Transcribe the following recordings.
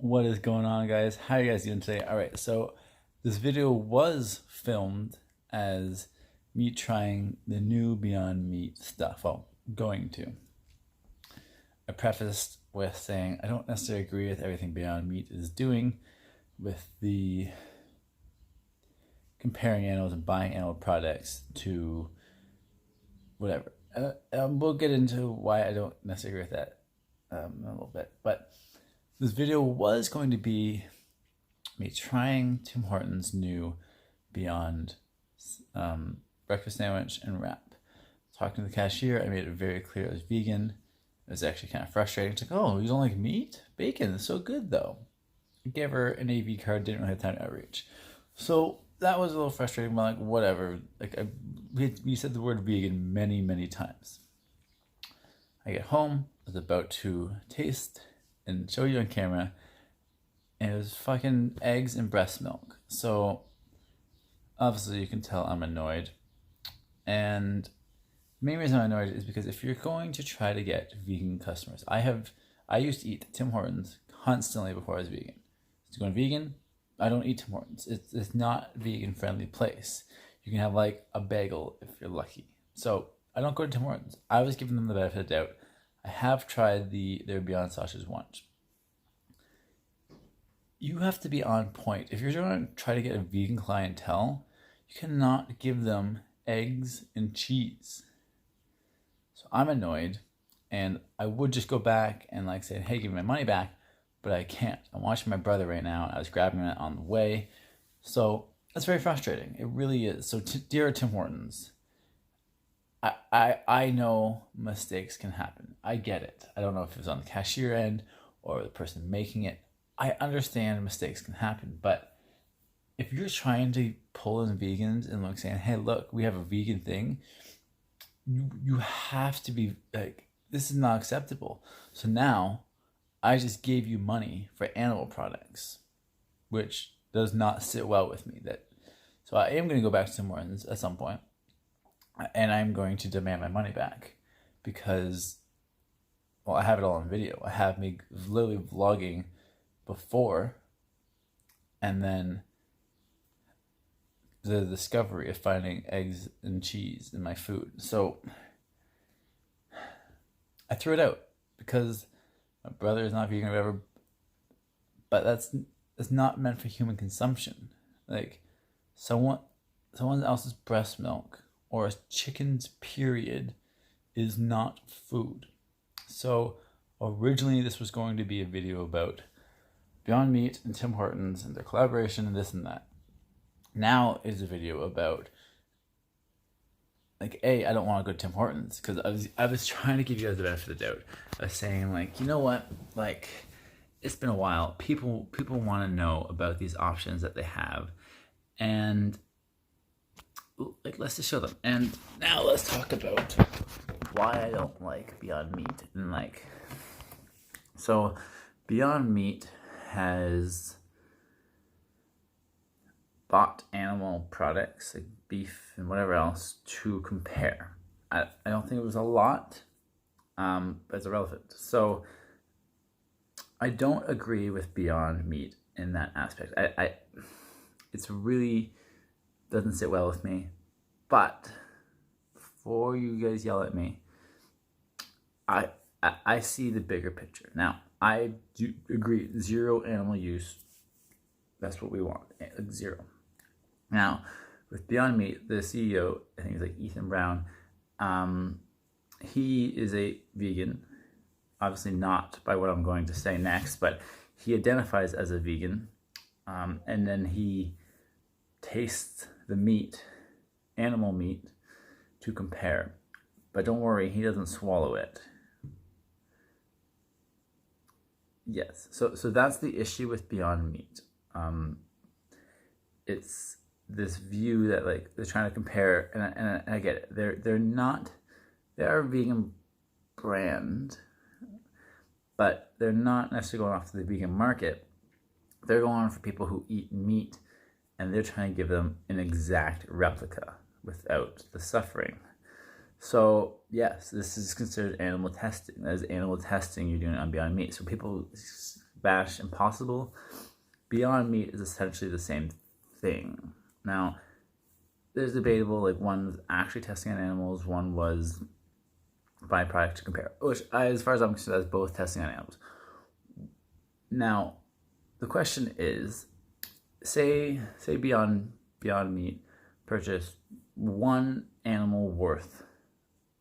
What is going on, guys? How are you guys doing today? All right, so this video was filmed as me trying the new Beyond Meat stuff. Well, going to. I prefaced with saying I don't necessarily agree with everything Beyond Meat is doing with the comparing animals and buying animal products to whatever. We'll get into why I don't necessarily agree with that in a little bit, but this video was going to be me trying Tim Hortons' new Beyond breakfast sandwich and wrap. Talking to the cashier, I made it very clear it was vegan. It was actually kind of frustrating. It's like, oh, you don't like meat? Bacon is so good, though. I gave her an AV card, didn't really have time to outreach. So that was a little frustrating, but like, whatever. Like, we said the word vegan many, many times. I get home, I was about to taste and show you on camera, and it was fucking eggs and breast milk. So obviously you can tell I'm annoyed, and the main reason I'm annoyed is because if you're going to try to get vegan customers, I used to eat Tim Hortons constantly before I was vegan. So going vegan, I don't eat Tim Hortons. It's not a vegan friendly place. You can have like a bagel if you're lucky. So I don't go to Tim Hortons. I was giving them the benefit of the doubt. I have tried their Beyond Sausage once. You have to be on point. If you're going to try to get a vegan clientele, you cannot give them eggs and cheese. So I'm annoyed, and I would just go back and like say, hey, give me my money back, but I can't. I'm watching my brother right now, and I was grabbing it on the way. So that's very frustrating. It really is. So dear Tim Hortons, I know mistakes can happen. I get it. I don't know if it was on the cashier end or the person making it. I understand mistakes can happen, but if you're trying to pull in vegans and like saying, hey, look, we have a vegan thing, you have to be like, this is not acceptable. So now I just gave you money for animal products, which does not sit well with me. So I am going to go back to Tim Hortons at some point, and I'm going to demand my money back because, well, I have it all on video. I have me literally vlogging before and then the discovery of finding eggs and cheese in my food. So I threw it out because my brother is not vegan or whatever, but that's not meant for human consumption. Like someone else's breast milk or a chicken's period is not food. So originally this was going to be a video about Beyond Meat and Tim Hortons and their collaboration and this and that. Now is a video about like, I don't want to go to Tim Hortons because I was trying to give you guys the benefit of the doubt. I was saying like, you know what, like it's been a while. People want to know about these options that they have, and like let's just show them. And now let's talk about why I don't like Beyond Meat. And like, so Beyond Meat has bought animal products like beef and whatever else to compare. I don't think it was a lot, but it's irrelevant. So I don't agree with Beyond Meat in that aspect. It's really doesn't sit well with me. But before you guys yell at me, I see the bigger picture. Now, I do agree, zero animal use. That's what we want, zero. Now, with Beyond Meat, the CEO, I think he's like Ethan Brown, he is a vegan. Obviously not by what I'm going to say next, but he identifies as a vegan. And then he tastes the meat, animal meat, to compare. But don't worry, he doesn't swallow it. Yes, so that's the issue with Beyond Meat. It's this view that like they're trying to compare, and I get it. They are a vegan brand, but they're not necessarily going off to the vegan market. They're going on for people who eat meat, and they're trying to give them an exact replica without the suffering. So yes, this is considered animal testing. That is animal testing you're doing on Beyond Meat. So people bash Impossible. Beyond Meat is essentially the same thing. Now, there's debatable, like one was actually testing on animals, one was byproduct to compare, which as far as I'm concerned, that's both testing on animals. Now, the question is, say Beyond Meat purchased one animal worth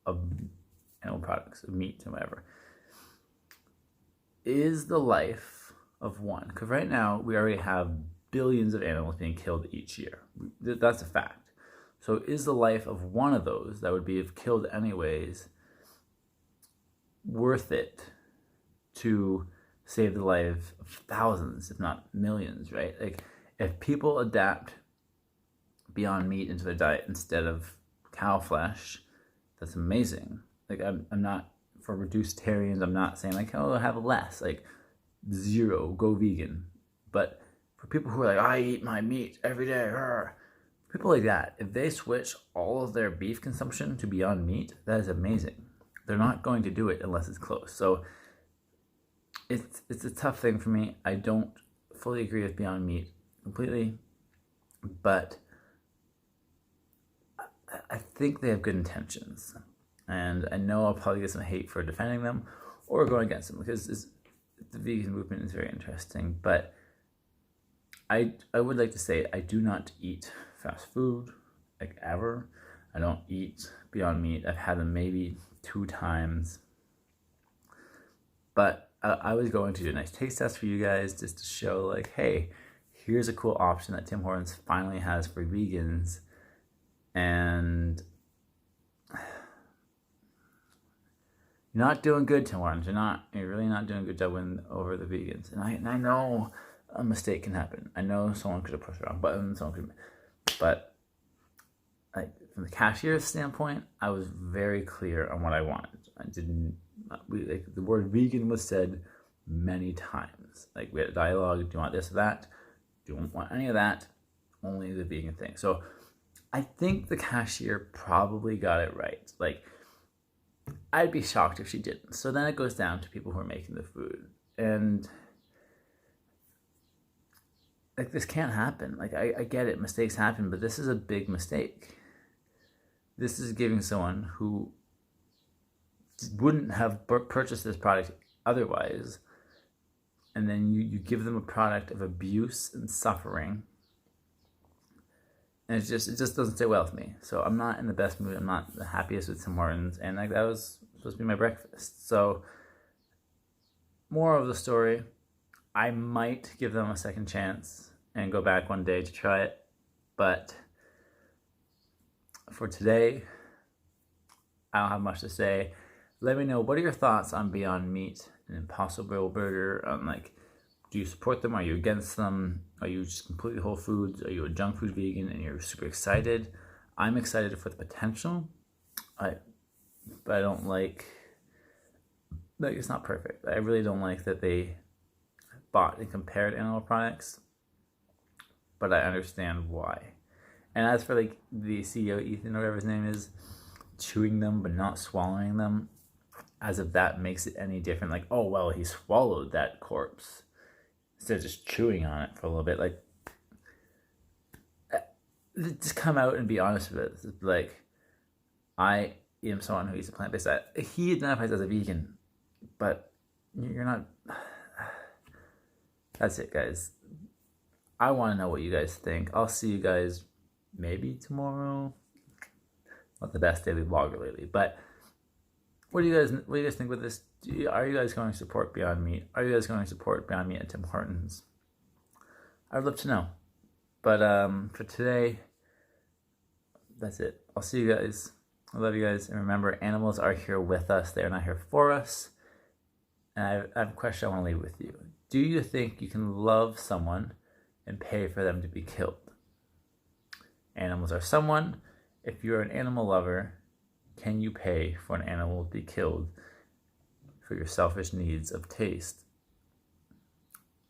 of animal products, of meat and whatever. Is the life of one, because right now we already have billions of animals being killed each year. That's a fact. So is the life of one of those that would be killed anyways worth it to save the life of thousands, if not millions, right? Like, if people adapt Beyond Meat into their diet instead of cow flesh, that's amazing. Like, I'm not, for reducetarians, I'm not saying like, oh, have less, like 0, go vegan. But for people who are like, I eat my meat every day, people like that, if they switch all of their beef consumption to Beyond Meat, that is amazing. They're not going to do it unless it's close. So it's a tough thing for me. I don't fully agree with Beyond Meat completely, but I think they have good intentions. And I know I'll probably get some hate for defending them or going against them, because the vegan movement is very interesting. But I would like to say I do not eat fast food, like, ever. I don't eat Beyond Meat. I've had them maybe 2 times. But I was going to do a nice taste test for you guys just to show, like, hey, here's a cool option that Tim Hortons finally has for vegans. And you're not doing good, Tim Hortons. You're really not doing a good job winning over the vegans. And I know a mistake can happen. I know someone could have pushed the wrong button, but like, from the cashier's standpoint, I was very clear on what I wanted. The word vegan was said many times. Like, we had a dialogue, do you want this or that? Don't want any of that, only the vegan thing. So I think the cashier probably got it right. Like, I'd be shocked if she didn't. So then it goes down to people who are making the food. And like, this can't happen. Like, I get it, mistakes happen, but this is a big mistake. This is giving someone who wouldn't have purchased this product otherwise, and then you give them a product of abuse and suffering, and it just doesn't sit well with me. So I'm not in the best mood. I'm not the happiest with Tim Hortons, and like, that was supposed to be my breakfast. So, moral of the story, I might give them a second chance and go back one day to try it, but for today, I don't have much to say. Let me know, what are your thoughts on Beyond Meat and Impossible Burger? Like, do you support them? Are you against them? Are you just completely whole foods? Are you a junk food vegan and you're super excited? I'm excited for the potential. But I don't like, it's not perfect. I really don't like that they bought and compared animal products, but I understand why. And as for like the CEO, Ethan, or whatever his name is, chewing them but not swallowing them, as if that makes it any different. Like, oh, well, he swallowed that corpse instead of just chewing on it for a little bit. Like, just come out and be honest with it. Like, I am someone who eats a plant-based diet. He identifies as a vegan, but you're not. That's it, guys. I want to know what you guys think. I'll see you guys maybe tomorrow. Not the best daily vlogger lately, but what do you guys think with this? Are you guys going to support Beyond Meat? Are you guys going to support Beyond Meat and Tim Hortons? I'd love to know. But for today, that's it. I'll see you guys. I love you guys. And remember, animals are here with us. They are not here for us. And I have a question I want to leave with you. Do you think you can love someone and pay for them to be killed? Animals are someone. If you're an animal lover, can you pay for an animal to be killed for your selfish needs of taste?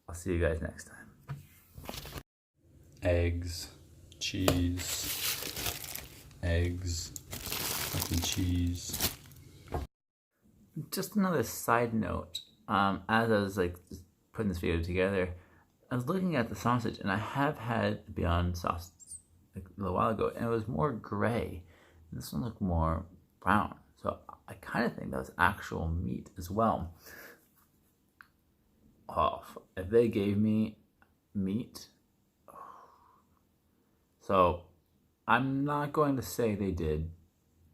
I'll see you guys next time. Eggs, cheese, eggs, fucking cheese. Just another side note, as I was like putting this video together, I was looking at the sausage, and I have had Beyond sausage like a little while ago, and it was more gray. This one looked more brown. So I kind of think that was actual meat as well. Oh, if they gave me meat. So I'm not going to say they did,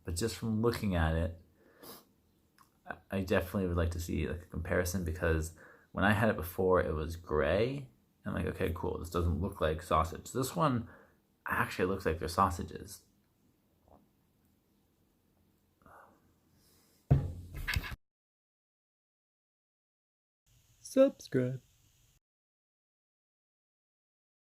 but just from looking at it, I definitely would like to see like a comparison, because when I had it before, it was gray. I'm like, okay, cool. This doesn't look like sausage. This one actually looks like they're sausages. Subscribe.